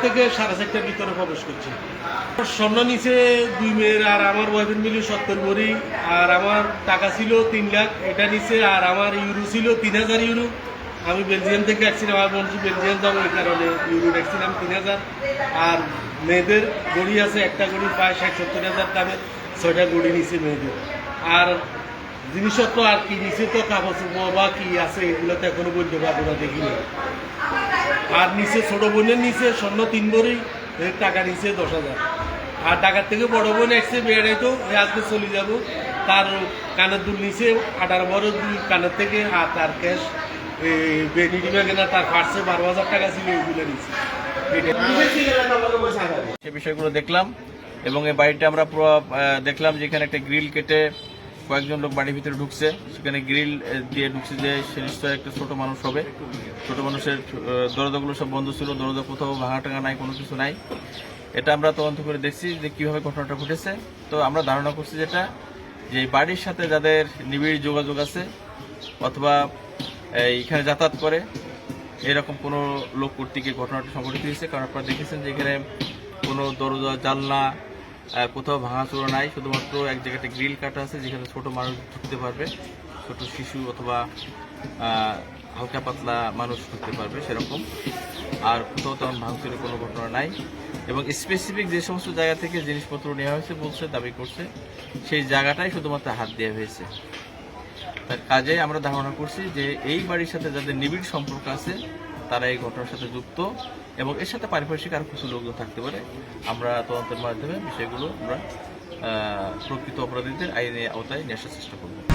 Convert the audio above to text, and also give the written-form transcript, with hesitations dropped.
থেকে 4:30টার ভিতরে প্রবেশ করছে। স্বর্ণ নিচে 2 মেয়ের আর আমার ওয়াইফের মিলে 70 ভরি, আর আমার টাকা ছিল 3 লাখ, এটা নিচে। আর আমার ইউরো ছিল 3000 ইউরো। আমি বেলজিয়াম থেকে আসছিলাম, আমার বলছি বেলজিয়াম যাবো, এই কারণে ইউরো রাখছিলাম 3000। আর মেয়েদের গড়ি আছে, একটা গড়ি প্রায় 60-70 হাজার দামে, 6টা গড়ি নিচে মেয়েদের। আর জিনিসপত্র আর কি নিচে তো কাগজ বা কি আছে এগুলো তো এখনো বলতে পারবো না, দেখিনি। আর নিচে ছোট বোনের নিচে স্বর্ণ 3 ভরি, এর টাকা নিচে 10,000। আর ঢাকার থেকে বড় বোন এসছে বেড়াই, তো আজকে চলে যাব। তার কানের দুল নিচে 18 বড় দুই কানের থেকে, আর তার ক্যাশ বেনিটি ব্যাগে না, তার পার্সে 12,000 টাকা ছিল, ওইগুলো নিচে। সে বিষয়গুলো দেখলাম এবং এই বাড়িটা আমরা পুরো দেখলাম যে এখানে একটা গ্রিল কেটে কয়েকজন লোক বাড়ির ভিতরে ঢুকছে। সেখানে গ্রিল দিয়ে ঢুকছে যে সে নিশ্চয়ই একটা ছোট মানুষ হবে। ছোট মানুষের দরজাগুলো সব বন্ধ ছিল, দরজা কোথাও ভাঙা টাঙা নাই, কোনো কিছু নাই। এটা আমরা তদন্ত করে দেখছি যে কিভাবে ঘটনাটা ঘটেছে। তো আমরা ধারণা করছি যেটা যে এই বাড়ির সাথে যাদের নিবিড় যোগাযোগ আছে অথবা এইখানে যাতায়াত করে এরকম কোনো লোক কর্তৃক এই ঘটনাটি সংঘটিত হয়েছে। কারণ আপনারা দেখেছেন যে এখানে কোনো দরজা জানলা কোথাও ভাঙাচোরা নাই, শুধুমাত্র এক জায়গাতে গ্রিল কাটা আছে যেখানে ছোট মানুষ ঢুকতে পারবে, ছোট শিশু অথবা হালকা পাতলা মানুষ ঢুকতে পারবে সেরকম। আর কোথাও তেমন ভাঙচুরের কোনো ঘটনা নাই। এবং স্পেসিফিক যে সমস্ত জায়গা থেকে জিনিসপত্র নেওয়া হয়েছে বলছে, দাবি করছে সেই জায়গাটাই শুধুমাত্র হাত দেওয়া হয়েছে। তার কাজে আমরা ধারণা করছি যে এই বাড়ির সাথে যাদের নিবিড় সম্পর্ক আছে তারা এই ঘটনার সাথে যুক্ত এবং এর সাথে পারিপার্শ্বিক আরো কিছু লোকজন থাকতে পারে। আমরা তদন্তের মাধ্যমে বিষয়গুলো আমরা প্রকৃত অপরাধীদের আইনের আওতায় নিয়ে আসার চেষ্টা করব।